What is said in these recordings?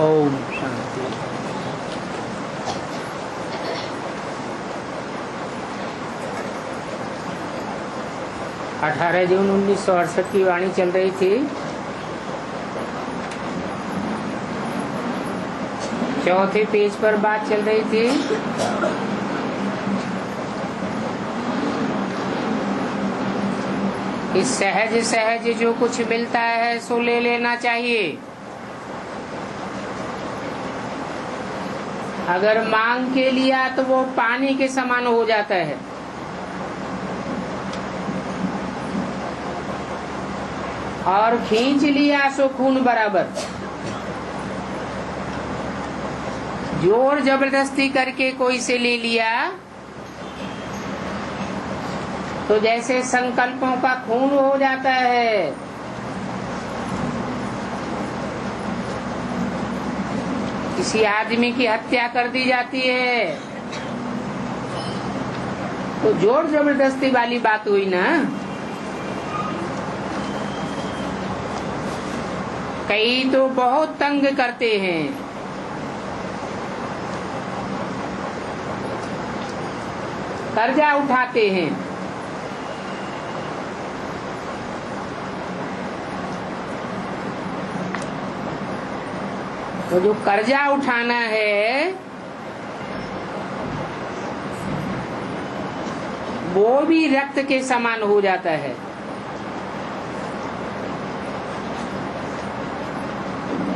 ओम शांति। अठारह जून 1968 की वाणी चल रही थी। चौथे पेज पर बात चल रही थी। कि सहज सहज जो कुछ मिलता है सो ले लेना चाहिए। अगर मांग के लिया तो वो पानी के समान हो जाता है। और खींच लिया सो खून बराबर। जोर जबरदस्ती करके कोई से ले लिया तो जैसे संकल्पों का खून हो जाता है। किसी आदमी की हत्या कर दी जाती है तो जोर जबरदस्ती वाली बात हुई ना। कई तो बहुत तंग करते हैं। कर्जा उठाते हैं। तो जो कर्जा उठाना है वो भी रक्त के समान हो जाता है।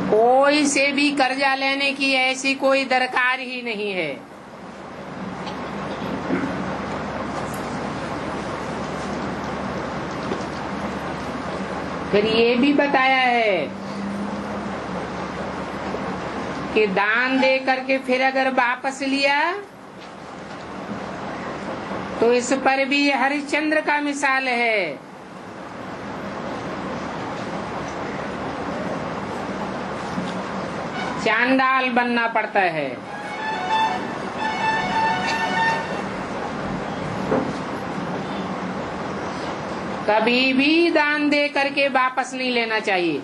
कोई से भी कर्जा लेने की ऐसी कोई दरकार ही नहीं है। फिर ये भी बताया है कि दान दे करके फिर अगर वापस लिया तो इस पर भी हरिश्चंद्र का मिसाल है। चांडाल बनना पड़ता है। कभी भी दान दे करके वापस नहीं लेना चाहिए।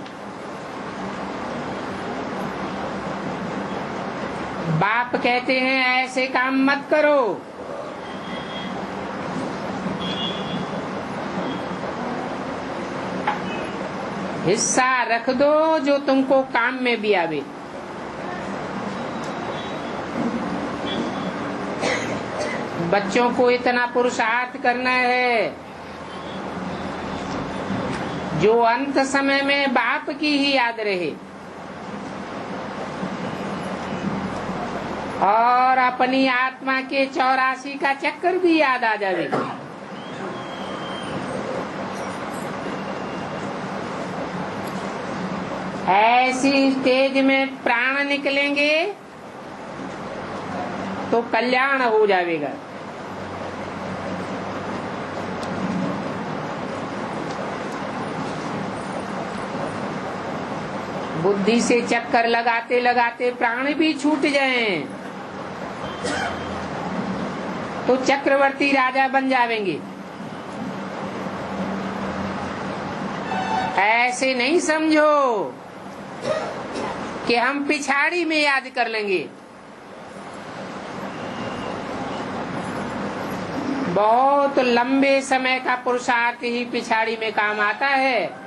बाप कहते हैं ऐसे काम मत करो। हिस्सा रख दो जो तुमको काम में भी आवे। बच्चों को इतना पुरुषार्थ करना है जो अंत समय में बाप की ही याद रहे और अपनी आत्मा के 84 का चक्कर भी याद आ जावे। ऐसी स्टेज में प्राण निकलेंगे तो कल्याण हो जाएगा। बुद्धि से चक्कर लगाते लगाते प्राण भी छूट जाएं तो चक्रवर्ती राजा बन जावेंगे। ऐसे नहीं समझो कि हम पिछाड़ी में याद कर लेंगे। बहुत लंबे समय का पुरुषार्थ ही पिछाड़ी में काम आता है।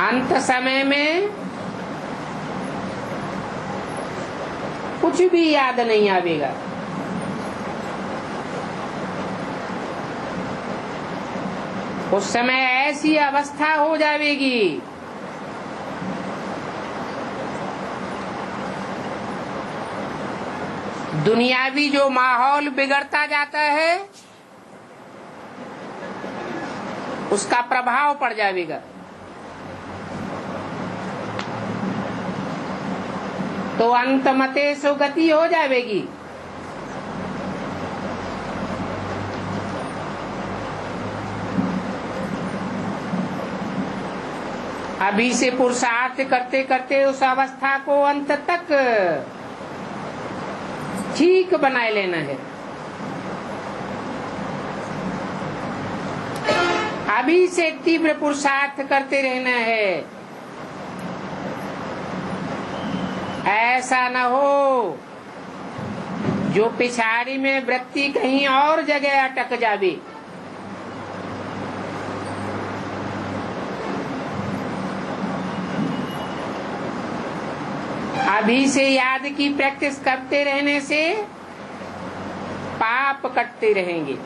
अंत समय में कुछ भी याद नहीं आवेगा। उस समय ऐसी अवस्था हो जाएगी दुनियावी जो माहौल बिगड़ता जाता है उसका प्रभाव पड़ जाएगा। तो अंत मते सो गति हो जाएगी। अभी से पुरुषार्थ करते करते उस अवस्था को अंत तक ठीक बनाए लेना है। अभी से तीव्र पुरुषार्थ करते रहना है। ऐसा न हो जो पिछाड़ी में वृत्ति कहीं और जगह अटक जावे। अभी से याद की प्रैक्टिस करते रहने से पाप कटते रहेंगे।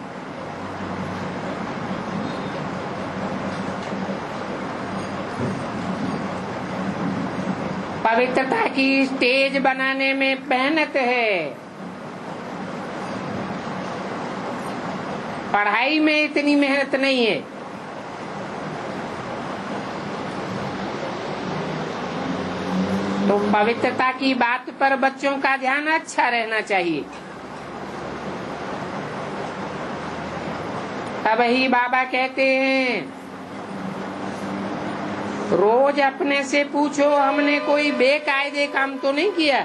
पवित्रता की स्टेज बनाने में मेहनत है, पढ़ाई में इतनी मेहनत नहीं है। तो पवित्रता की बात पर बच्चों का ध्यान अच्छा रहना चाहिए। तब ही बाबा कहते हैं, रोज अपने से पूछो हमने कोई बेकायदे काम तो नहीं किया।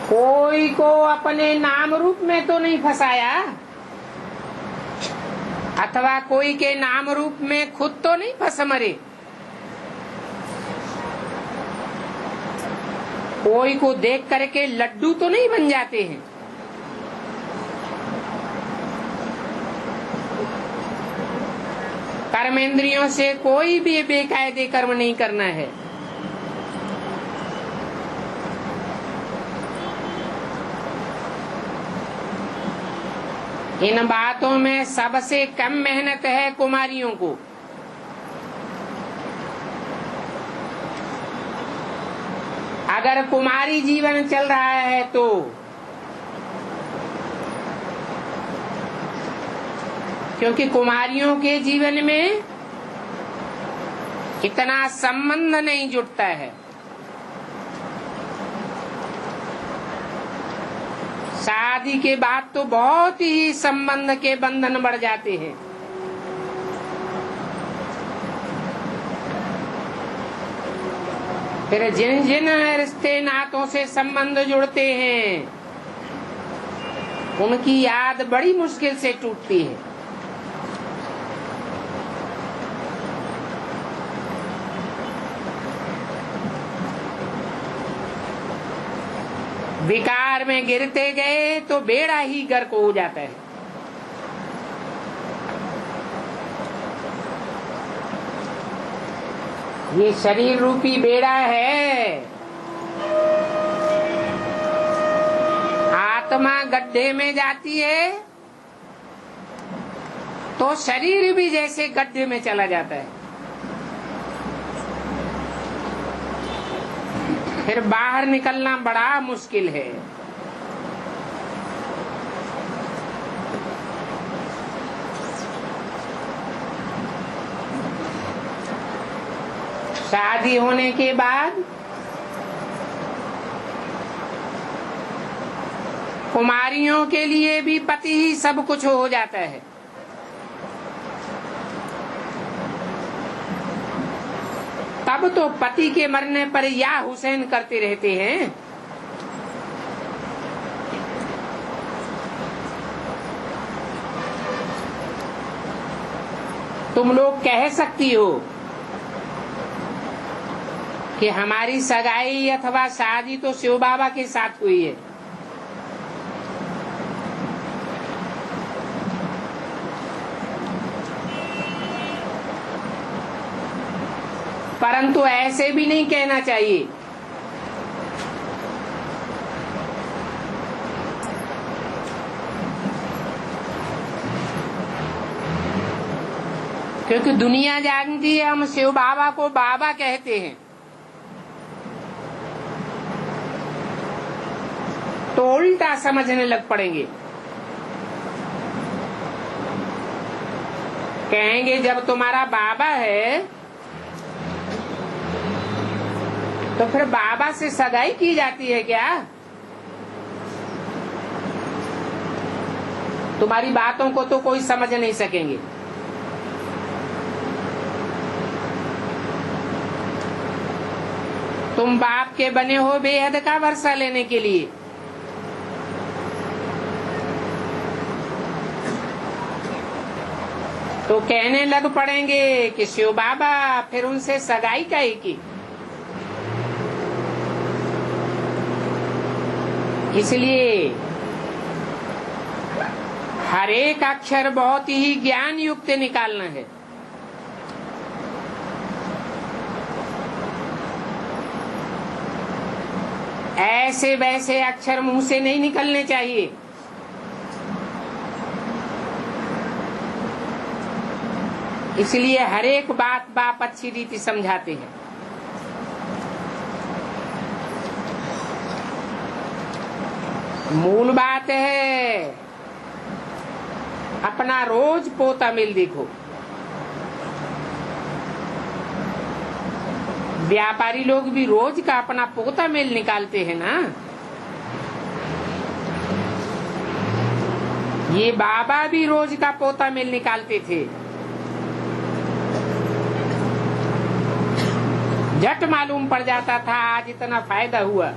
कोई को अपने नाम रूप में तो नहीं फंसाया, अथवा कोई के नाम रूप में खुद तो नहीं फंस मरे। कोई को देख करके लड्डू तो नहीं बन जाते हैं। कर्मेंद्रियों से कोई भी बेकायदे कर्म नहीं करना है। इन बातों में सबसे कम मेहनत है कुमारियों को। अगर कुमारी जीवन चल रहा है तो क्योंकि कुमारियों के जीवन में इतना संबंध नहीं जुड़ता है। शादी के बाद तो बहुत ही संबंध के बंधन बढ़ जाते हैं। फिर जिन जिन रिश्ते नातों से संबंध जुड़ते हैं उनकी याद बड़ी मुश्किल से टूटती है। विकार में गिरते गए तो बेड़ा ही गर्क हो जाता है। ये शरीर रूपी बेड़ा है। आत्मा गड्ढे में जाती है तो शरीर भी जैसे गड्ढे में चला जाता है। फिर बाहर निकलना बड़ा मुश्किल है। शादी होने के बाद कुमारियों के लिए भी पति ही सब कुछ हो जाता है। तब तो पति के मरने पर या हुसैन करते रहते हैं। तुम लोग कह सकती हो कि हमारी सगाई अथवा शादी तो शिव बाबा के साथ हुई है। परंतु ऐसे भी नहीं कहना चाहिए। क्योंकि दुनिया जानती है हम शिव बाबा को बाबा कहते हैं, तो उल्टा समझने लग पड़ेंगे। कहेंगे जब तुम्हारा बाबा है तो फिर बाबा से सगाई की जाती है क्या? तुम्हारी बातों को तो कोई समझ नहीं सकेंगे। तुम बाप के बने हो बेहद का वर्षा लेने के लिए। तो कहने लग पड़ेंगे कि शिव बाबा फिर उनसे सगाई काहे की। इसलिए हर एक अक्षर बहुत ही ज्ञान युक्त निकालना है। ऐसे वैसे अक्षर मुंह से नहीं निकलने चाहिए। इसलिए हर एक बात बाप अच्छी रीति समझाते हैं। मूल बात है अपना रोज पोता मिल देखो। व्यापारी लोग भी रोज का अपना पोता मेल निकालते हैं ना। ये बाबा भी रोज का पोता मेल निकालते थे। झट मालूम पड़ जाता था आज इतना फायदा हुआ।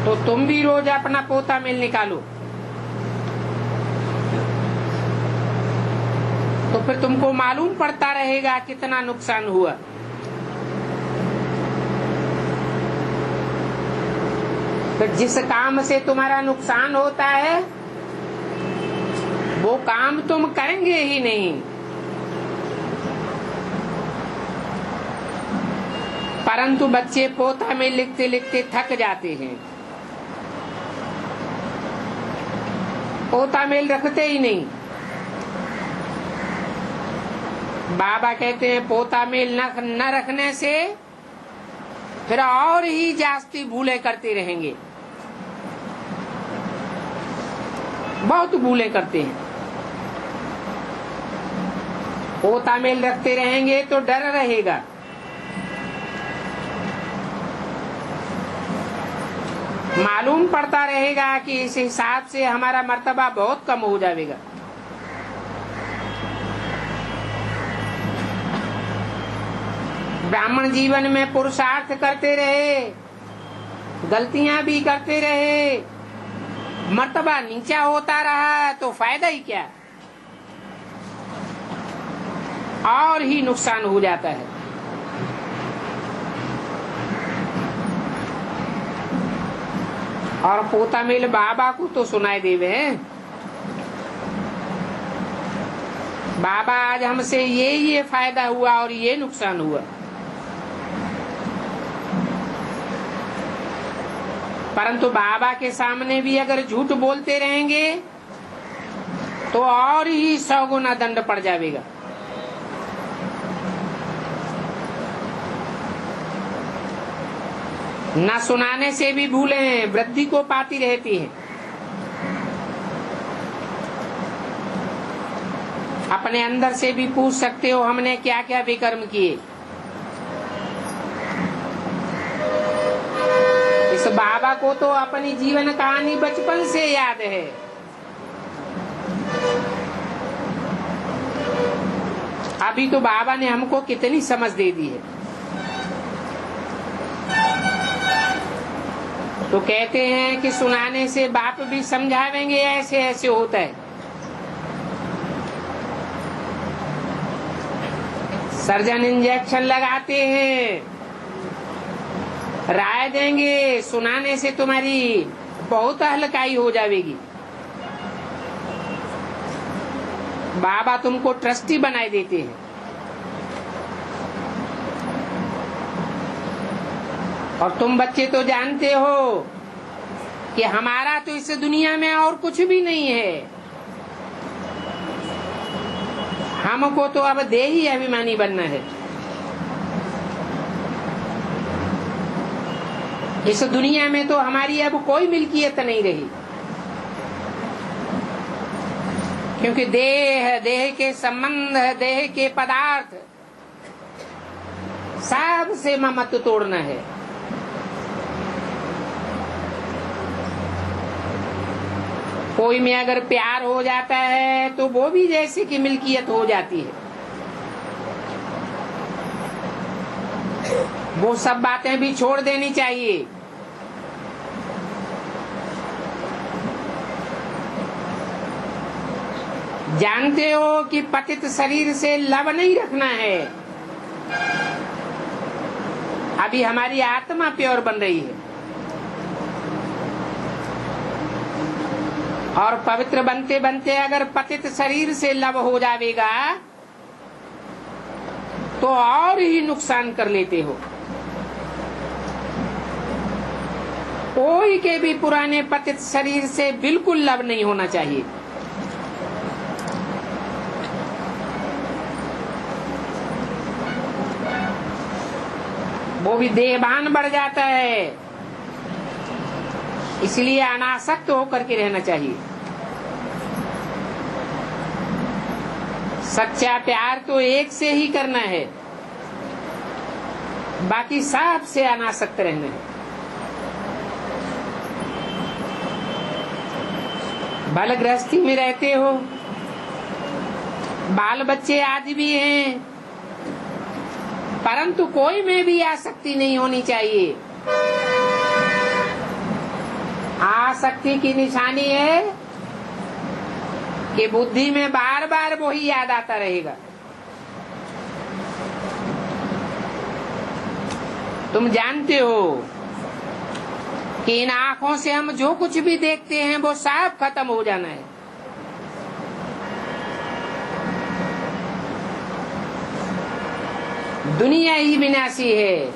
तो तुम भी रोज अपना पोता मेल निकालो, तो फिर तुमको मालूम पड़ता रहेगा कितना नुकसान हुआ। तो जिस काम से तुम्हारा नुकसान होता है वो काम तुम करेंगे ही नहीं। परंतु बच्चे पोता में लिखते लिखते थक जाते हैं, पोता मेल रखते ही नहीं। बाबा कहते हैं पोता मेल न रखने से फिर और ही जास्ती भूले करते रहेंगे। बहुत भूले करते हैं। पोता मेल रखते रहेंगे तो डर रहेगा। मालूम पड़ता रहेगा कि इस हिसाब से हमारा मर्तबा बहुत कम हो जाएगा। ब्राह्मण जीवन में पुरुषार्थ करते रहे, गलतियां भी करते रहे, मर्तबा नीचा होता रहा तो फायदा ही क्या, और ही नुकसान हो जाता है। और पोता मेल बाबा को तो सुनाई देवे। बाबा आज हमसे ये फायदा हुआ और ये नुकसान हुआ। परंतु बाबा के सामने भी अगर झूठ बोलते रहेंगे तो और ही 100 गुना दंड पड़ जाएगा। न सुनाने से भी भूले वृद्धि को पाती रहती है। अपने अंदर से भी पूछ सकते हो हमने क्या क्या विकर्म किए। इस बाबा को तो अपनी जीवन कहानी बचपन से याद है। अभी तो बाबा ने हमको कितनी समझ दे दी है। तो कहते हैं कि सुनाने से बाप भी समझावेंगे ऐसे ऐसे होता है। सर्जन इंजेक्शन लगाते हैं, राय देंगे, सुनाने से तुम्हारी बहुत हल्काई हो जाएगी। बाबा तुमको ट्रस्टी बनाए देते हैं। और तुम बच्चे तो जानते हो कि हमारा तो इस दुनिया में और कुछ भी नहीं है। हमको तो अब देही अभिमानी बनना है। इस दुनिया में तो हमारी अब कोई मिल्कियत नहीं रही, क्योंकि देह के संबंध, देह के पदार्थ सब से ममत्व तोड़ना है। कोई में अगर प्यार हो जाता है तो वो भी जैसे कि मिल्कियत हो जाती है। वो सब बातें भी छोड़ देनी चाहिए। जानते हो कि पतित शरीर से लव नहीं रखना है। अभी हमारी आत्मा प्योर बन रही है और पवित्र बनते बनते अगर पतित शरीर से लव हो जाएगा तो और ही नुकसान कर लेते हो। कोई के भी पुराने पतित शरीर से बिल्कुल लव नहीं होना चाहिए। वो भी देहभान बढ़ जाता है, इसलिए अनासक्त होकर के रहना चाहिए। सच्चा प्यार तो एक से ही करना है, बाकी सब से अनासक्त रहना है। भले गृहस्थी में रहते हो, बाल बच्चे आदि भी हैं, परंतु कोई में भी आसक्ति नहीं होनी चाहिए। आसक्ति की निशानी है कि बुद्धि में बार बार वही याद आता रहेगा। तुम जानते हो कि इन आंखों से हम जो कुछ भी देखते हैं वो सब खत्म हो जाना है। दुनिया ही विनाशी है,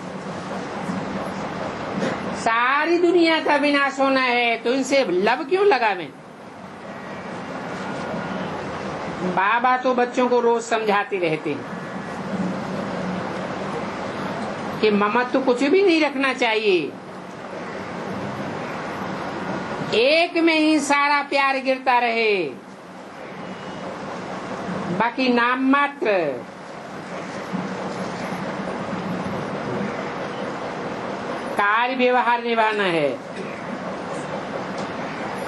सारी दुनिया का विनाश होना है, तो इनसे लव क्यों लगावें? बाबा तो बच्चों को रोज समझाते रहते हैं कि ममत्व कुछ भी नहीं रखना चाहिए, एक में ही सारा प्यार गिरता रहे, बाकी नाम मात्र। कार्य व्यवहार निभाना है।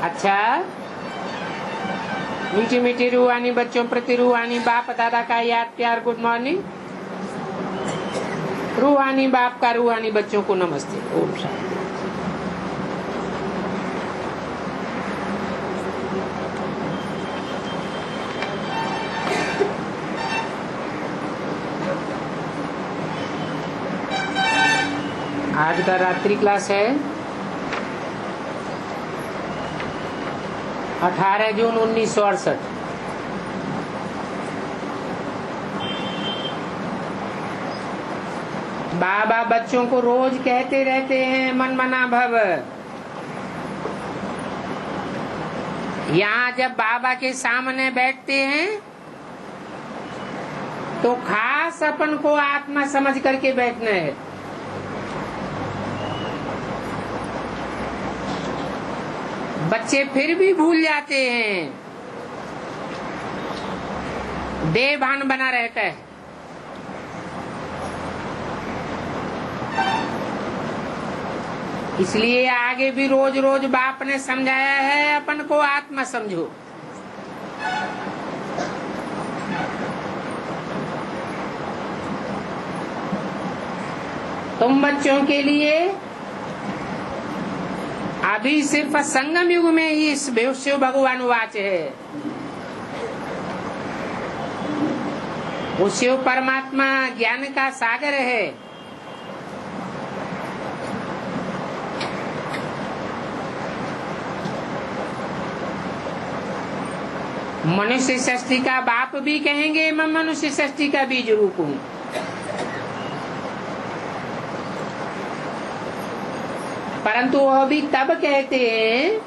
अच्छा, मीठी मीठी रूहानी बच्चों प्रति रूहानी बाप दादा का याद प्यार गुड मॉर्निंग। रूहानी बाप का रूहानी बच्चों को नमस्ते। ओम शांति। आज का रात्रि क्लास है 18 जून 1968। बाबा बच्चों को रोज कहते रहते हैं मन मना भव। यहाँ जब बाबा के सामने बैठते हैं तो खास अपन को आत्मा समझ करके बैठना है। बच्चे फिर भी भूल जाते हैं, देहभान बना रहता है। इसलिए आगे भी रोज रोज बाप ने समझाया है अपन को आत्मा समझो। तुम बच्चों के लिए अभी सिर्फ संगम युग में ही शिव भगवान वाच है। वो शिव परमात्मा ज्ञान का सागर है। मनुष्य सृष्टि का बाप भी कहेंगे, मैं मनुष्य सृष्टि का बीज रूप हूँ। परंतु वह भी तब कहते हैं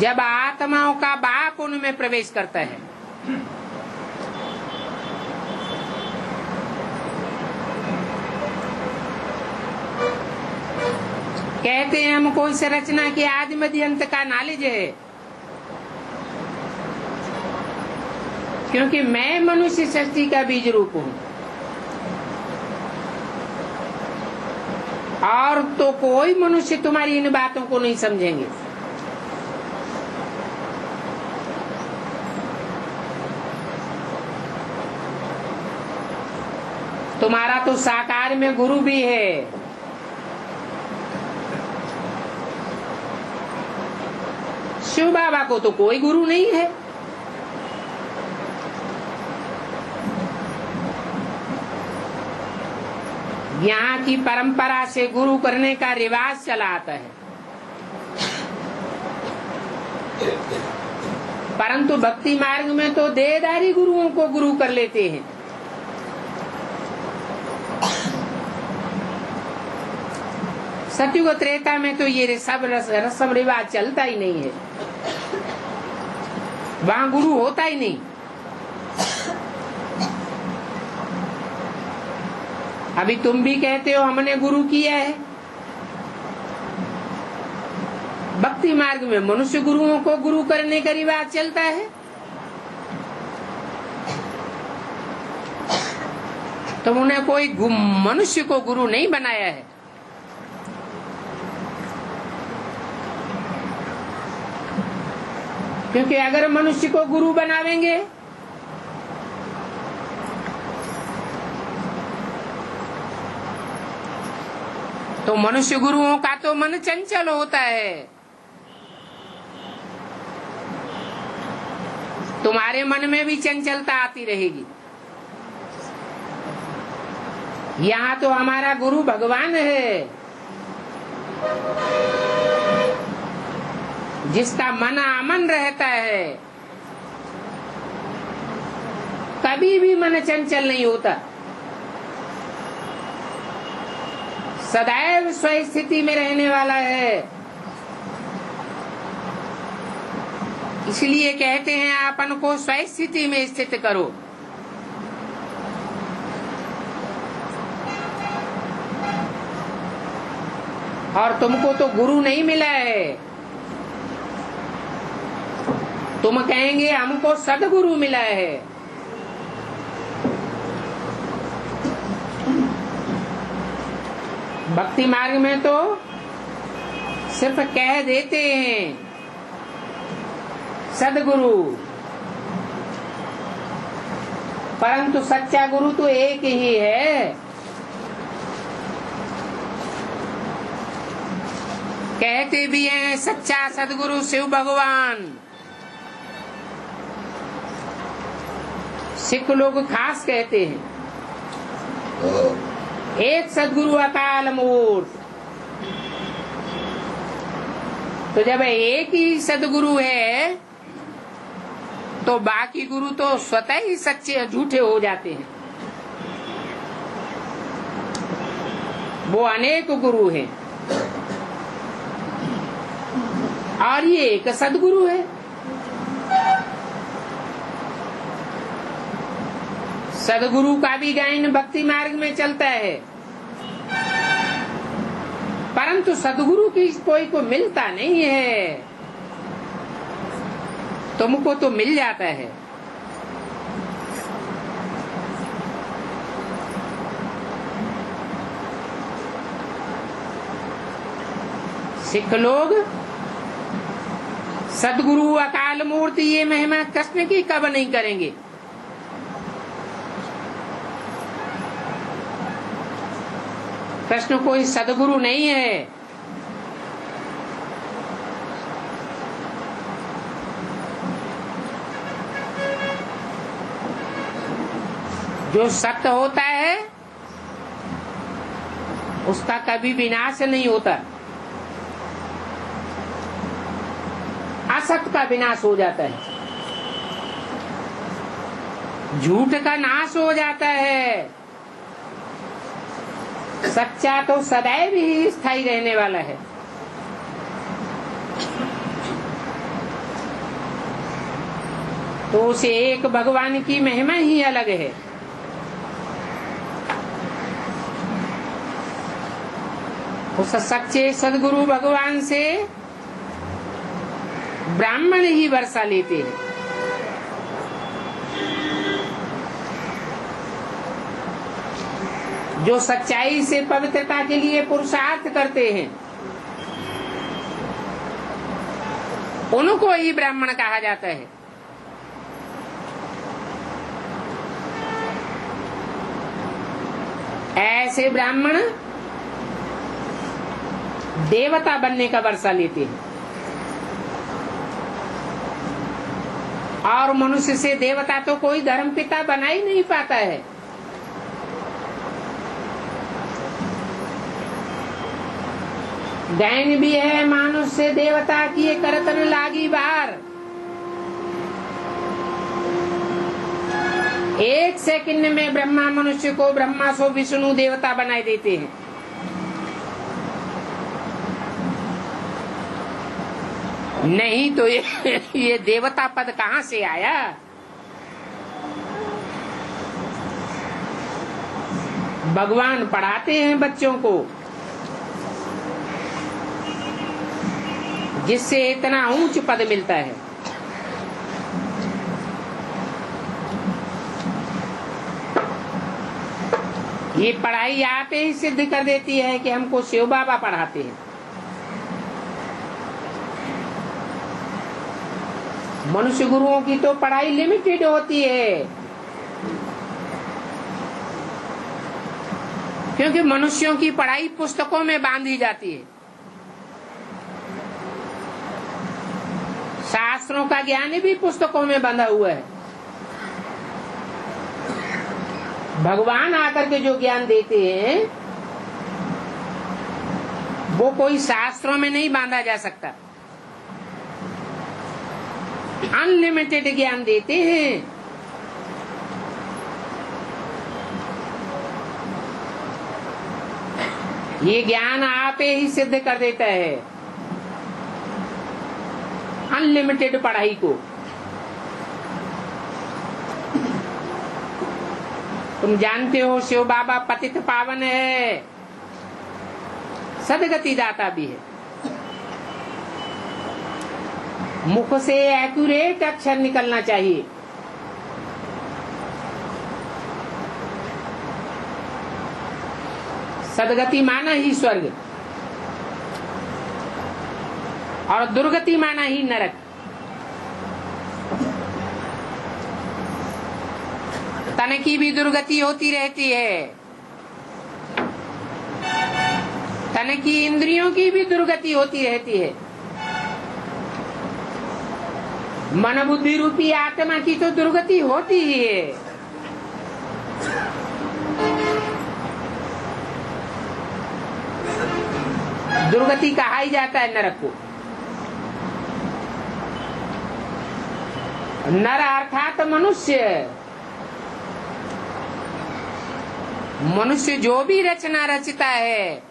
जब आत्माओं का बाप उनमें प्रवेश करता है। कहते हैं हमको इस रचना के आदि मध्य अंत का नॉलेज है, क्योंकि मैं मनुष्य सृष्टि का बीज रूप हूँ। और तो कोई मनुष्य तुम्हारी इन बातों को नहीं समझेंगे। तुम्हारा तो साकार में गुरु भी है। शिव बाबा को तो कोई गुरु नहीं है। यहाँ की परंपरा से गुरु करने का रिवाज चला आता है, परंतु भक्ति मार्ग में तो देहधारी गुरुओं को गुरु कर लेते हैं। सतयुग त्रेता में तो ये सब रस्म रिवाज चलता ही नहीं है, वहां गुरु होता ही नहीं। अभी तुम भी कहते हो हमने गुरु किया है। भक्ति मार्ग में मनुष्य गुरुओं को गुरु करने का रिवाज चलता है, तो उन्हें कोई मनुष्य को गुरु नहीं बनाया है। क्योंकि अगर मनुष्य को गुरु बनावेंगे तो मनुष्य गुरुओं का तो मन चंचल होता है। तुम्हारे मन में भी चंचलता आती रहेगी। यहाँ तो हमारा गुरु भगवान है, जिसका मन अमन रहता है, कभी भी मन चंचल नहीं होता, सदैव स्वस्थिति में रहने वाला है। इसलिए कहते हैं अपन को स्वस्थिति में स्थित करो। और तुमको तो गुरु नहीं मिला है, तुम कहेंगे हमको सदगुरु मिला है। भक्ति मार्ग में तो सिर्फ कह देते हैं सदगुरु, परंतु सच्चा गुरु तो एक ही है। कहते भी हैं सच्चा सदगुरु शिव भगवान। सिख लोग खास कहते हैं एक सदगुरु अकाल मूर्त। तो जब एक ही सदगुरु है तो बाकी गुरु तो स्वतः ही सच्चे झूठे हो जाते हैं। वो अनेक गुरु हैं और ये एक सदगुरु है। सदगुरु का भी गायन भक्ति मार्ग में चलता है, परंतु सदगुरु की कोई को मिलता नहीं है। तुमको तो मिल जाता है। सिख लोग सदगुरु अकाल मूर्ति ये महिमा कृष्ण की कब नहीं करेंगे। कृष्ण कोई सदगुरु नहीं है। जो सत्य होता है उसका कभी विनाश नहीं होता, असत्य का विनाश हो जाता है, झूठ का नाश हो जाता है। सच्चा तो सदैव ही स्थायी रहने वाला है। तो उसे एक भगवान की महिमा ही अलग है। उस सच्चे सदगुरु भगवान से ब्राह्मण ही वर्षा लेते हैं। जो सच्चाई से पवित्रता के लिए पुरुषार्थ करते हैं उनको ही ब्राह्मण कहा जाता है। ऐसे ब्राह्मण देवता बनने का वर्षा लेते हैं और मनुष्य से देवता तो कोई धर्मपिता बना ही नहीं पाता है। गैन भी है मानुष से देवता किए करतन लागी बार। एक सेकंड में ब्रह्मा मनुष्य को ब्रह्मा सो विष्णु देवता बनाए देते हैं। नहीं तो ये देवता पद कहाँ से आया? भगवान पढ़ाते हैं बच्चों को, जिससे इतना ऊंच पद मिलता है। ये पढ़ाई आप ही सिद्ध कर देती है कि हमको शिव बाबा पढ़ाते हैं। मनुष्य गुरुओं की तो पढ़ाई लिमिटेड होती है, क्योंकि मनुष्यों की पढ़ाई पुस्तकों में बांधी जाती है। शास्त्रों का ज्ञान भी पुस्तकों में बंधा हुआ है। भगवान आकर के जो ज्ञान देते हैं वो कोई शास्त्रों में नहीं बांधा जा सकता। अनलिमिटेड ज्ञान देते हैं। ये ज्ञान आप ही सिद्ध कर देता है अनलिमिटेड पढ़ाई को। तुम जानते हो शिव बाबा पतित पावन है, सदगति दाता भी है। मुख से एक्यूरेट अक्षर निकलना चाहिए। सदगति माना ही स्वर्ग और दुर्गति माना ही नरक। तन की भी दुर्गति होती रहती है, तन की इंद्रियों की भी दुर्गति होती रहती है। मन बुद्धि रूपी आत्मा की तो दुर्गति होती ही है। दुर्गति कहा ही जाता है नरक को। नर अर्थात मनुष्य। मनुष्य जो भी रचना रचता है,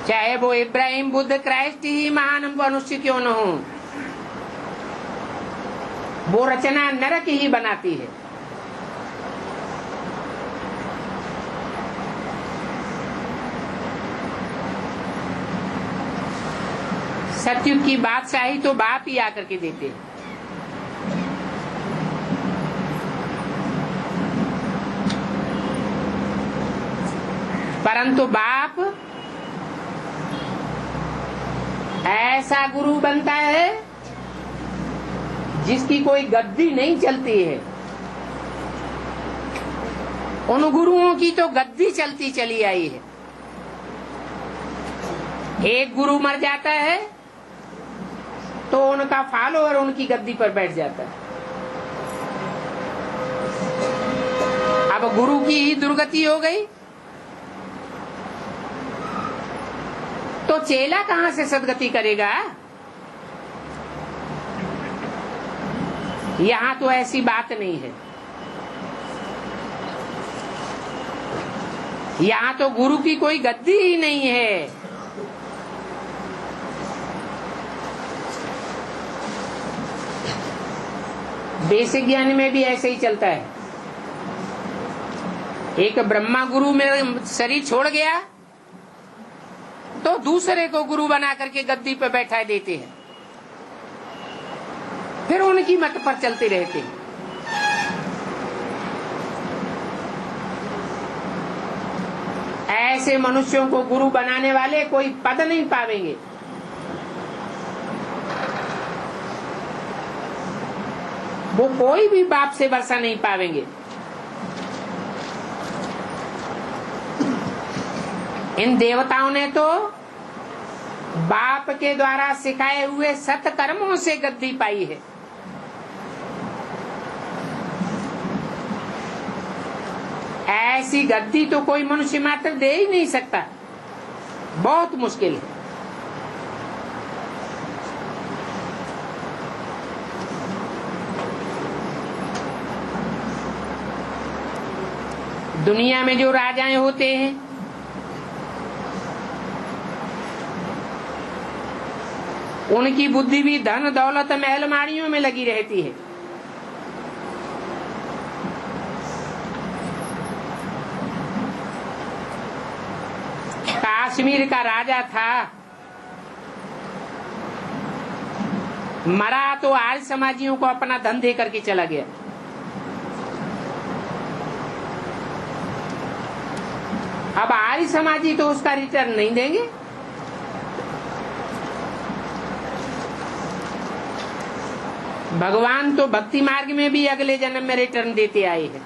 चाहे वो इब्राहिम बुद्ध क्राइस्ट ही महान मनुष्य क्यों न हो, वो रचना नरक ही बनाती है। सतयुग की बादशाही तो बाप ही आकर के देते हैं। परंतु बाप ऐसा गुरु बनता है जिसकी कोई गद्दी नहीं चलती है। उन गुरुओं की तो गद्दी चलती चली आई है। एक गुरु मर जाता है तो उनका फॉलोअर उनकी गद्दी पर बैठ जाता है। अब गुरु की ही दुर्गति हो गई तो चेला कहां से सदगति करेगा? यहां तो ऐसी बात नहीं है। यहां तो गुरु की कोई गद्दी ही नहीं है। बेसिक ज्ञान में भी ऐसे ही चलता है। एक ब्रह्मा गुरु में शरीर छोड़ गया तो दूसरे को गुरु बना करके गद्दी पर बैठा देते हैं, फिर उनकी मत पर चलते रहते हैं। ऐसे मनुष्यों को गुरु बनाने वाले कोई पद नहीं पावेंगे। वो कोई भी बाप से वर्षा नहीं पावेंगे। इन देवताओं ने तो बाप के द्वारा सिखाए हुए सत्कर्मों से गद्दी पाई है। ऐसी गद्दी तो कोई मनुष्य मात्र दे ही नहीं सकता। बहुत मुश्किल है। दुनिया में जो राजाएं होते हैं उनकी बुद्धि भी धन दौलत महल माड़ियों में लगी रहती है। कश्मीर का राजा था, मरा तो आर्य समाजियों को अपना धन दे करके चला गया। अब आर्य समाजी तो उसका रिटर्न नहीं देंगे। भगवान तो भक्ति मार्ग में भी अगले जन्म में रिटर्न देते आए हैं।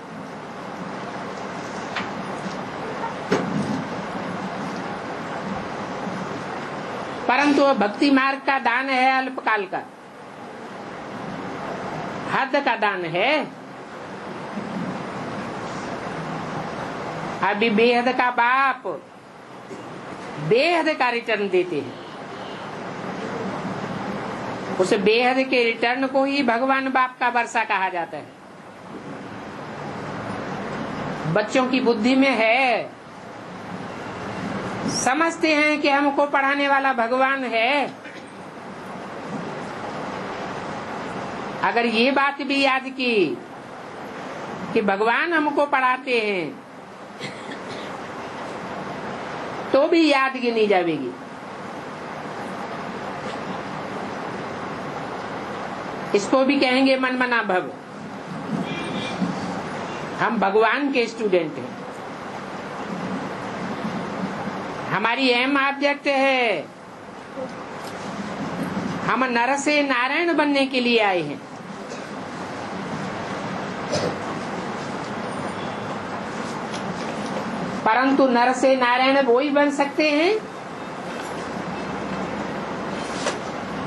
परंतु भक्ति मार्ग का दान है अल्पकाल का, हद का दान है। अभी बेहद का बाप बेहद का रिटर्न देते हैं। उस बेहद के रिटर्न को ही भगवान बाप का वर्षा कहा जाता है। बच्चों की बुद्धि में है, समझते हैं कि हमको पढ़ाने वाला भगवान है। अगर ये बात भी याद की कि भगवान हमको पढ़ाते हैं तो भी याद गिनी जाएगी। इसको भी कहेंगे मनमना भव। हम भगवान के स्टूडेंट हैं। हमारी एम ऑब्जेक्ट है, हम नर से नारायण बनने के लिए आए हैं। परंतु नर से नारायण वो ही बन सकते हैं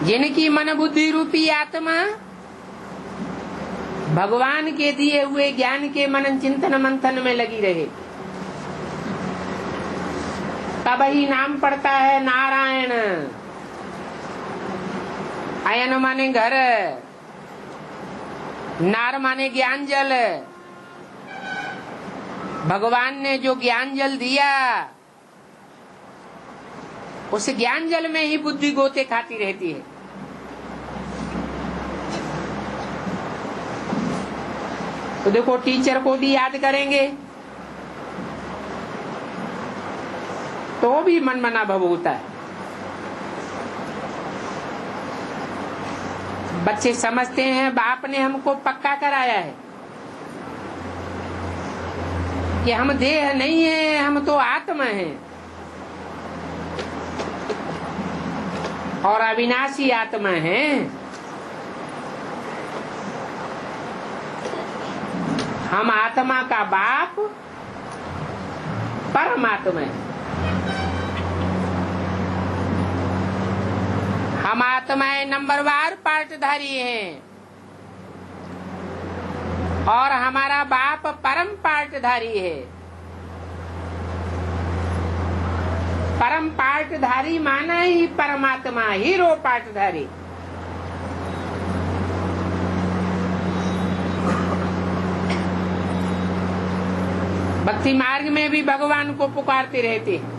जिनकी मन बुद्धि रूपी आत्मा भगवान के दिए हुए ज्ञान के मनन चिंतन मंथन में लगी रहे। तब ही नाम पड़ता है नारायण। अयन माने घर, नार माने ज्ञान जल। भगवान ने जो ज्ञान जल दिया उस ज्ञान जल में ही बुद्धि गोते खाती रहती है। तो देखो, टीचर को भी याद करेंगे तो भी मनमना भव होता है। बच्चे समझते हैं बाप ने हमको पक्का कराया है कि हम देह नहीं है, हम तो आत्मा हैं और अविनाशी आत्मा हैं। हम आत्मा का बाप परमात्मा है। हम आत्माएं नंबरवार पार्टधारी हैं और हमारा बाप परम पार्टधारी है। परम पार्टधारी माना ही परमात्मा, हीरो पार्टधारी। भक्ति मार्ग में भी भगवान को पुकारते रहते हैं।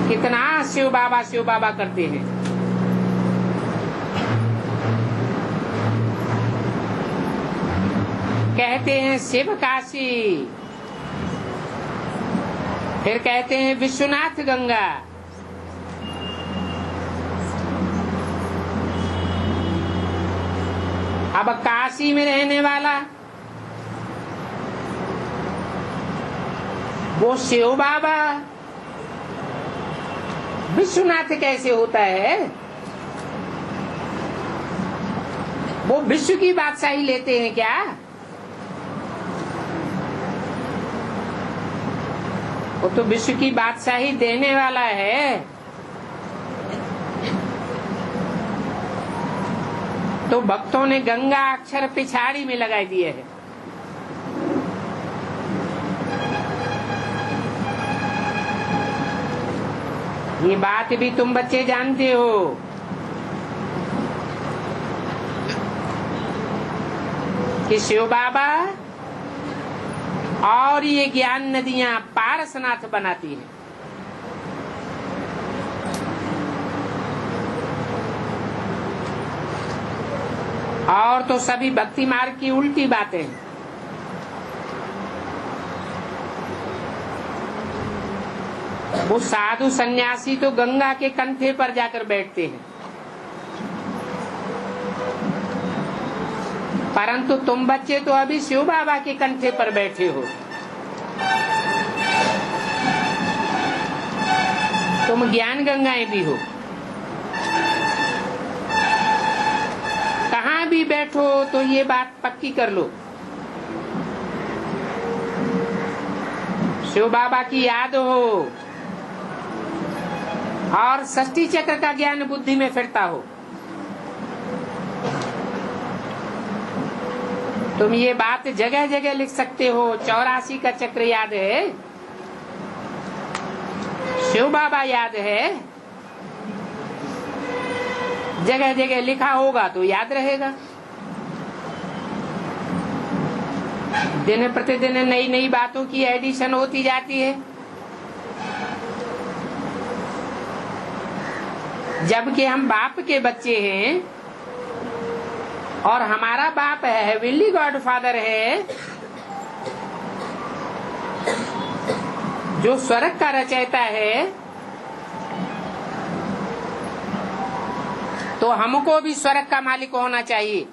कितना शिव बाबा करते हैं। कहते हैं शिव काशी, फिर कहते हैं विश्वनाथ गंगा। अब काशी में रहने वाला वो शिव बाबा विश्वनाथ कैसे होता है? वो विश्व की बादशाही लेते हैं क्या? वो तो विश्व की बादशाही देने वाला है। तो भक्तों ने गंगा अक्षर पिछाड़ी में लगा दिए है। ये बात भी तुम बच्चे जानते हो कि शिव बाबा और ये ज्ञान नदियां पारसनाथ बनाती हैं। और तो सभी भक्ति मार्ग की उल्टी बातें हैं। वो साधु सन्यासी तो गंगा के कंठे पर जाकर बैठते हैं, परंतु तुम बच्चे तो अभी शिव बाबा के कंठे पर बैठे हो। तुम ज्ञान गंगाएं भी हो। कहाँ भी बैठो तो ये बात पक्की कर लो, शिव बाबा की याद हो और षष्ठी चक्र का ज्ञान बुद्धि में फिरता हो। तुम ये बात जगह जगह लिख सकते हो। 84 का चक्र याद है, शिव बाबा याद है, जगह जगह लिखा होगा तो याद रहेगा। दिन प्रतिदिन नई नई बातों की एडिशन होती जाती है, जबकि हम बाप के बच्चे हैं और हमारा बाप है हेवनली गॉडफादर है, जो स्वर्ग का रचयिता है। तो हमको भी स्वर्ग का मालिक होना चाहिए,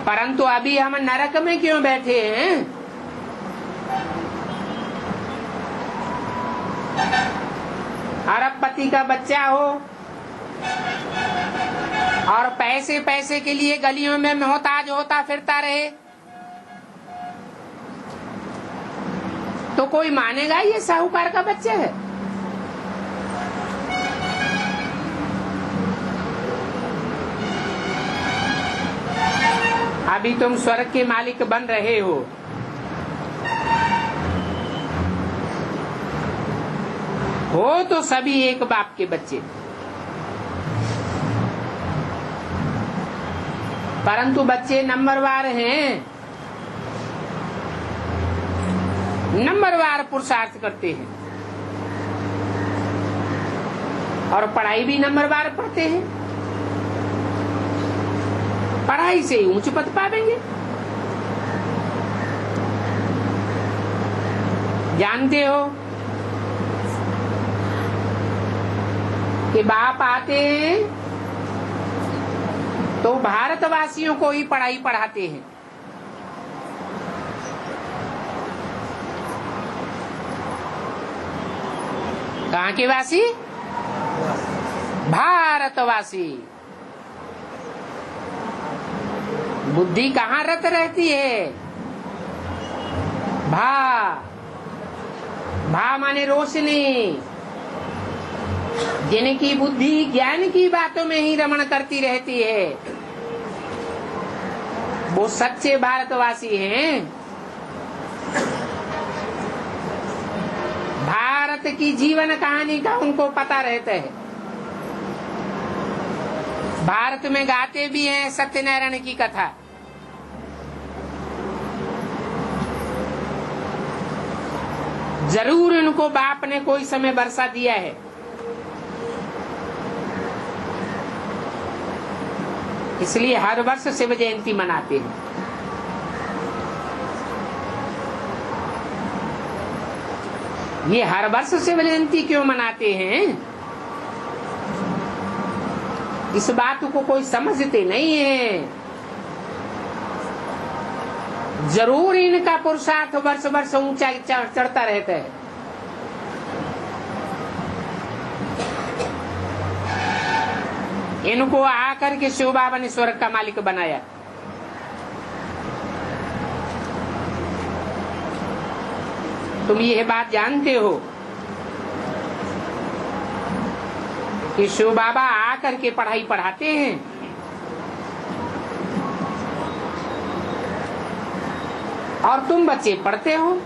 परंतु अभी हम नरक में क्यों बैठे हैं? अरबपति का बच्चा हो और पैसे पैसे के लिए गलियों में मोहताज होता फिरता रहे तो कोई मानेगा ये साहूकार का बच्चा है? अभी तुम स्वर्ग के मालिक बन रहे हो तो सभी एक बाप के बच्चे, परंतु बच्चे नंबरवार हैं, नंबरवार पुरुषार्थ करते हैं और पढ़ाई भी नंबरवार पढ़ते हैं। पढ़ाई से ऊंच पद पावेंगे। जानते हो कि बाप आते हैं तो भारतवासियों को ही पढ़ाई पढ़ाते हैं। कहाँ के वासी? भारतवासी। बुद्धि कहाँ रत रहती है? भा माने रोशनी। जिनकी बुद्धि ज्ञान की बातों में ही रमण करती रहती है वो सच्चे भारतवासी हैं। भारत की जीवन कहानी का उनको पता रहता है। भारत में गाते भी हैं सत्यनारायण की कथा। जरूर उनको बाप ने कोई समय बरसा दिया है। इसलिए हर वर्ष शिव जयंती मनाते हैं। ये हर वर्ष शिव जयंती क्यों मनाते हैं? इस बात को कोई समझते नहीं है। जरूर इनका पुरुषार्थ वर्ष वर्ष ऊंचा चढ़ता रहता है। इनको आकर के शिव बाबा ने स्वर्ग का मालिक बनाया। तुम ये बात जानते हो कि शिव बाबा आकर के पढ़ाई पढ़ाते हैं और तुम बच्चे पढ़ते हो।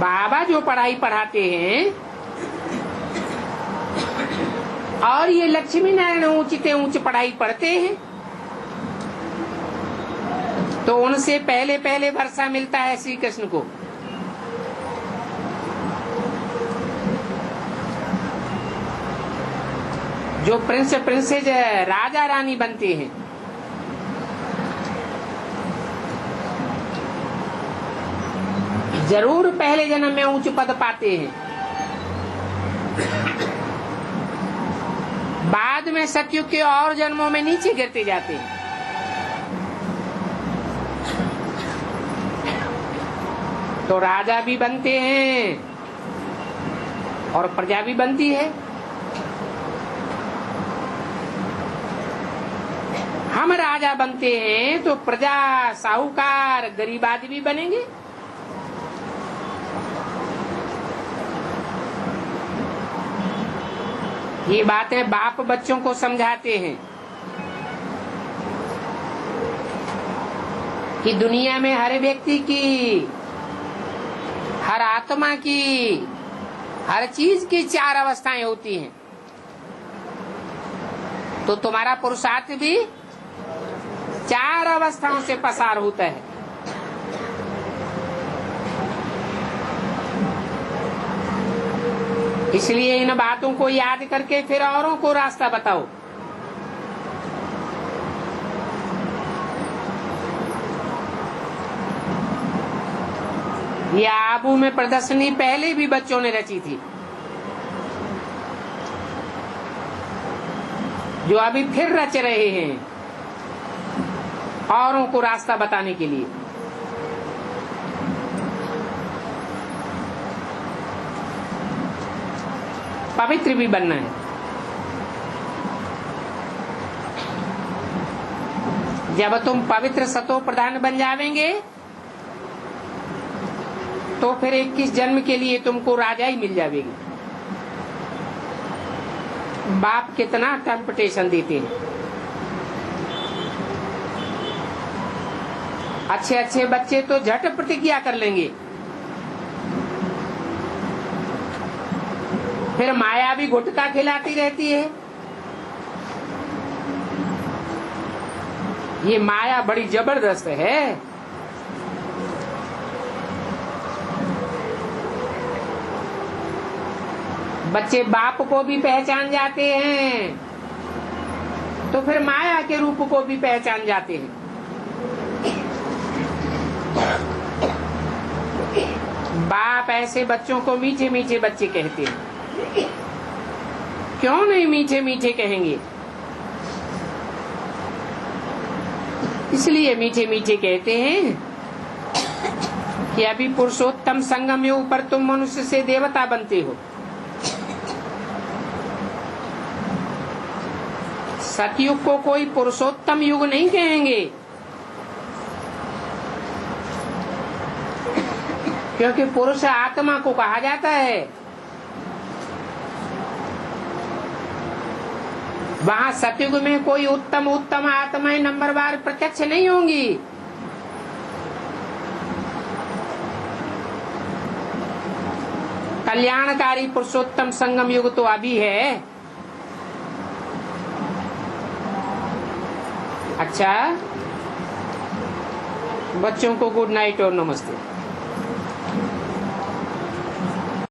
बाबा जो पढ़ाई पढ़ाते हैं और ये लक्ष्मी नारायण ऊंचते ऊंच पढ़ाई पढ़ते हैं, तो उनसे पहले पहले वर्षा मिलता है श्री कृष्ण को। जो प्रिंस प्रिंसेस राजा रानी बनते हैं, जरूर पहले जन्म में ऊंच पद पाते हैं, बाद में सतयुग के और जन्मों में नीचे गिरते जाते हैं। तो राजा भी बनते हैं और प्रजा भी बनती है। हम राजा बनते हैं तो प्रजा साहूकार गरीब आदमी बनेंगे। ये बातें बाप बच्चों को समझाते हैं कि दुनिया में हर व्यक्ति की, हर आत्मा की, हर चीज की 4 अवस्थाएं होती हैं। तो तुम्हारा पुरुषार्थ भी 4 अवस्थाओं से पसार होता है। इसलिए इन बातों को याद करके फिर औरों को रास्ता बताओ। ये आबू में प्रदर्शनी पहले भी बच्चों ने रची थी, जो अभी फिर रच रहे हैं औरों को रास्ता बताने के लिए। पवित्र भी बनना है। जब तुम पवित्र सतो प्रधान बन जावेंगे तो फिर 21 जन्म के लिए तुमको राजा ही मिल जाएगी। बाप कितना टेम्पटेशन देते हैं। अच्छे अच्छे बच्चे तो झट प्रतिज्ञा कर लेंगे, फिर माया भी गुटखा खिलाती रहती है। ये माया बड़ी जबरदस्त है। बच्चे बाप को भी पहचान जाते हैं तो फिर माया के रूप को भी पहचान जाते हैं। बाप ऐसे बच्चों को मीठे मीठे बच्चे कहते हैं। क्यों नहीं मीठे मीठे कहेंगे? इसलिए मीठे मीठे कहते हैं कि अभी पुरुषोत्तम संगम योग पर तुम मनुष्य से देवता बनते हो। सतयुग को कोई पुरुषोत्तम युग नहीं कहेंगे, क्योंकि पुरुष आत्मा को कहा जाता है। वहां सतयुग में कोई उत्तम उत्तम आत्माएं नंबरवार प्रत्यक्ष नहीं होंगी। कल्याणकारी पुरुषोत्तम संगम युग तो अभी है। अच्छा, बच्चों को गुड नाइट और नमस्ते।